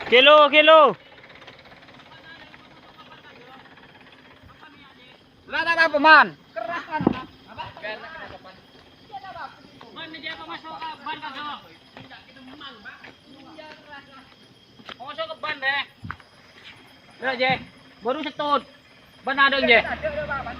Kilo, kilo. Lah tak apa man. Keras kan. Apa? Man, media apa masuk ke ban kan so? Masuk ke ban deh. Udah je, baru setut. Ban ada je. Ada Pak, Pak.